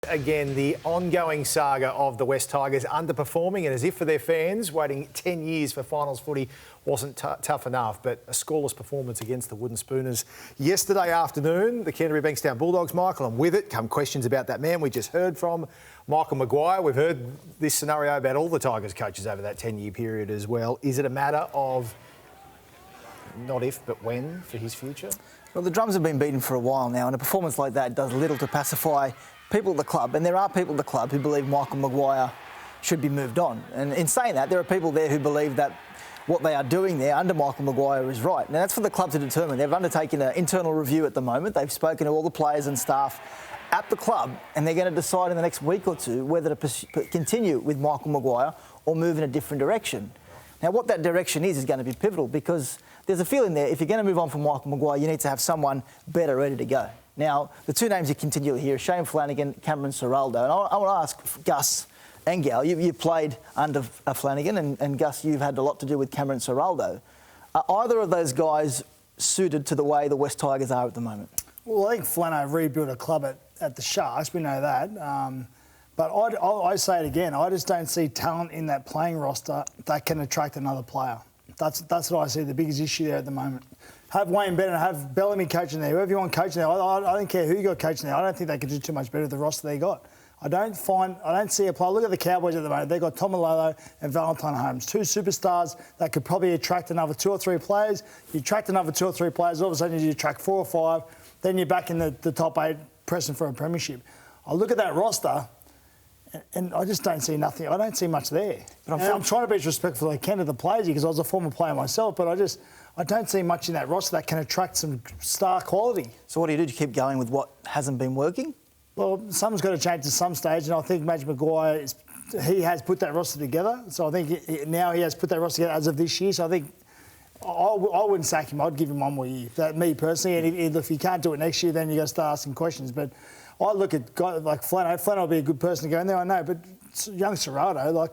Again, the ongoing saga of the West Tigers underperforming, and as if for their fans, waiting 10 years for finals footy wasn't tough enough. But a scoreless performance against the Wooden Spooners yesterday afternoon. The Canterbury Bankstown Bulldogs, Michael, and with it come questions about that man we just heard from, Michael Maguire. We've heard this scenario about all the Tigers coaches over that 10-year period as well. Is it a matter of not if, but when for his future? Well, the drums have been beaten for a while now, and a performance like that does little to pacify people at the club. And there are people at the club who believe Michael Maguire should be moved on. And in saying that, there are people there who believe that what they are doing there under Michael Maguire is right. Now, that's for the club to determine. They've undertaken an internal review at the moment. They've spoken to all the players and staff at the club, and they're going to decide in the next week or two whether to continue with Michael Maguire or move in a different direction. Now, what that direction is going to be pivotal, because there's a feeling there, if you're going to move on from Michael Maguire, you need to have someone better ready to go. Now, the two names you continually hear are Shane Flanagan, Cameron Ciraldo. And I want to ask Gus and Gal, you played under Flanagan, and Gus, you've had a lot to do with Cameron Ciraldo. Are either of those guys suited to the way the West Tigers are at the moment? Well, I think Flano rebuilt a club at the Sharks, we know that. But I say it again, I just don't see talent in that playing roster that can attract another player. That's what I see the biggest issue there at the moment. Have Wayne Bennett, have Bellamy coaching there, whoever you want coaching there. I don't care who you got coaching there. I don't think they could do too much better with the roster they got. I don't see a player. Look at the Cowboys at the moment. They've got Tomalolo and Valentine Holmes, two superstars that could probably attract another 2 or 3 players. You attract another 2 or 3 players, all of a sudden you attract 4 or 5, then you're back in the top 8 pressing for a premiership. I look at that roster and I just don't see nothing. I don't see much there. But I'm trying to be as respectful as I can to the players here because I was a former player myself, but I don't see much in that roster that can attract some star quality. So what do? You keep going with what hasn't been working? Well, something's got to change at some stage, and I think Madge Maguire, he has put that roster together. So I think now he has put that roster together as of this year. So I think I wouldn't sack him. I'd give him 1 more year. Me personally, and if he can't do it next year, then you've got to start asking questions. But I look at guys like Flano. Flano will be a good person to go in there, I know. But young Ciraldo,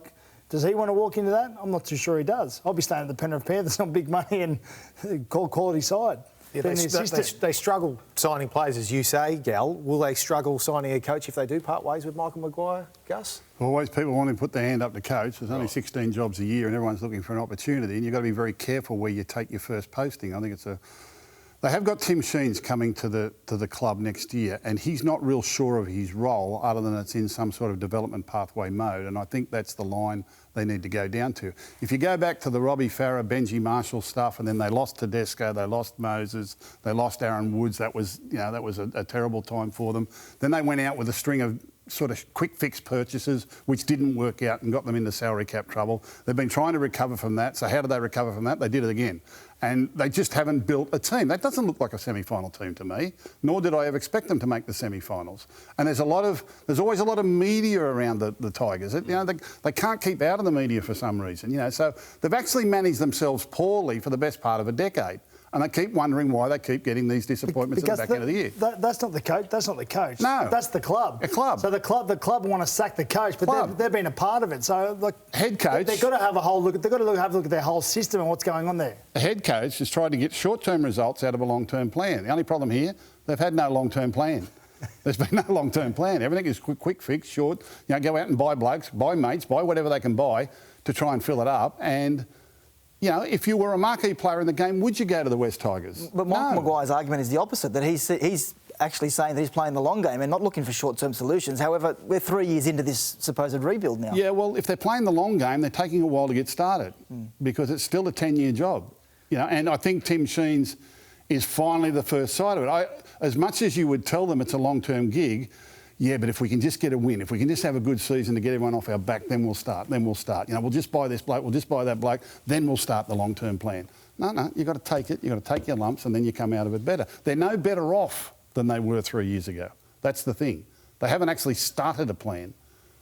does he want to walk into that? I'm not too sure he does. I'll be staying at the Penrith Panthers on big money and quality side. Yeah, they struggle signing players, as you say, Gal. Will they struggle signing a coach if they do part ways with Michael Maguire, Gus? Always people want to put their hand up to coach. There's only 16 jobs a year and everyone's looking for an opportunity, and you've got to be very careful where you take your first posting. I think they have got Tim Sheens coming to the club next year, and he's not real sure of his role other than it's in some sort of development pathway mode, and I think that's the line they need to go down to. If you go back to the Robbie Farah, Benji Marshall stuff, and then they lost Tedesco, they lost Moses, they lost Aaron Woods, that was a terrible time for them. Then they went out with a string of sort of quick fix purchases which didn't work out and got them into salary cap trouble. They've been trying to recover from that. So how did they recover from that? They did it again. And they just haven't built a team. That doesn't look like a semi-final team to me, nor did I ever expect them to make the semi-finals. And there's always a lot of media around the Tigers. They can't keep out of the media for some reason. So they've actually managed themselves poorly for the best part of a decade. And they keep wondering why they keep getting these disappointments at the back end of the year. That's not the coach. That's not the coach. No, that's the club. A club. So the club want to sack the coach, but they've been a part of it. So head coach, they've got to have a whole look. They've got to have a look at their whole system and what's going on there. A head coach has tried to get short-term results out of a long-term plan. The only problem here, they've had no long-term plan. There's been no long-term plan. Everything is quick fix, short. Go out and buy blokes, buy mates, buy whatever they can buy to try and fill it up. And if you were a marquee player in the game, would you go to the West Tigers? But Michael Maguire's argument is the opposite, that he's actually saying that he's playing the long game and not looking for short-term solutions. However, we're 3 years into this supposed rebuild now. Yeah, well, if they're playing the long game, they're taking a while to get started because it's still a 10-year job. And I think Tim Sheens is finally the first side of it. As much as you would tell them it's a long-term gig, yeah, but if we can just get a win, if we can just have a good season to get everyone off our back, then we'll start. We'll just buy this bloke, we'll just buy that bloke, then we'll start the long-term plan. No, you've got to take it, you've got to take your lumps and then you come out of it better. They're no better off than they were 3 years ago. That's the thing. They haven't actually started a plan.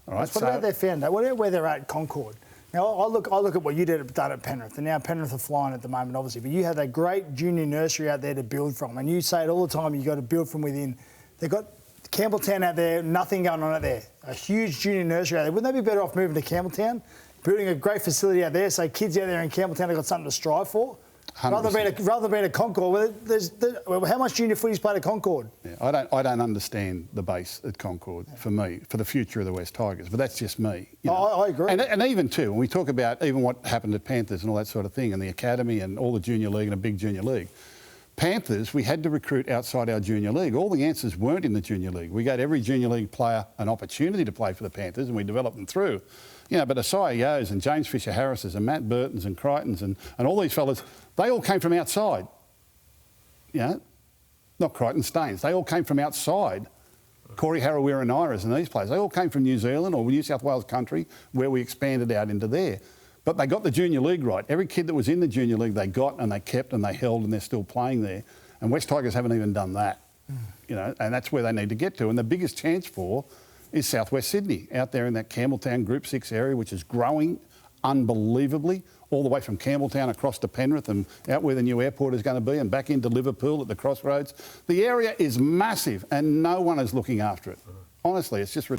All right. What about their fan? What about where they're at Concord? Now, I look at what you done at Penrith, and now Penrith are flying at the moment, obviously, but you had that great junior nursery out there to build from, and you say it all the time, you've got to build from within. They've got Campbelltown out there, nothing going on out there. A huge junior nursery out there. Wouldn't they be better off moving to Campbelltown? Building a great facility out there so kids out there in Campbelltown have got something to strive for? Rather than being a Concord, how much junior footy's played at Concord? Yeah, I don't understand the base at Concord for me, for the future of the West Tigers, but that's just me. You know. I agree. And even too, when we talk about even what happened at Panthers and all that sort of thing, and the academy and all the junior league and a big junior league. Panthers, we had to recruit outside our junior league. All the answers weren't in the junior league. We gave every junior league player an opportunity to play for the Panthers, and we developed them through. You know, but Asai Yo's and James Fisher-Harris's and Matt Burton's and Crichton's and all these fellas, they all came from outside. You know, not Crichton, Staines. They all came from outside. Corey Harawira-Naira's and these players, they all came from New Zealand or New South Wales country, where we expanded out into there. But they got the junior league right. Every kid that was in the junior league, they got and they kept and they held, and they're still playing there. And West Tigers haven't even done that. You know, and that's where they need to get to. And the biggest chance for is Southwest Sydney, out there in that Campbelltown Group 6 area, which is growing unbelievably, all the way from Campbelltown across to Penrith and out where the new airport is going to be and back into Liverpool at the crossroads. The area is massive and no one is looking after it. Honestly, it's just...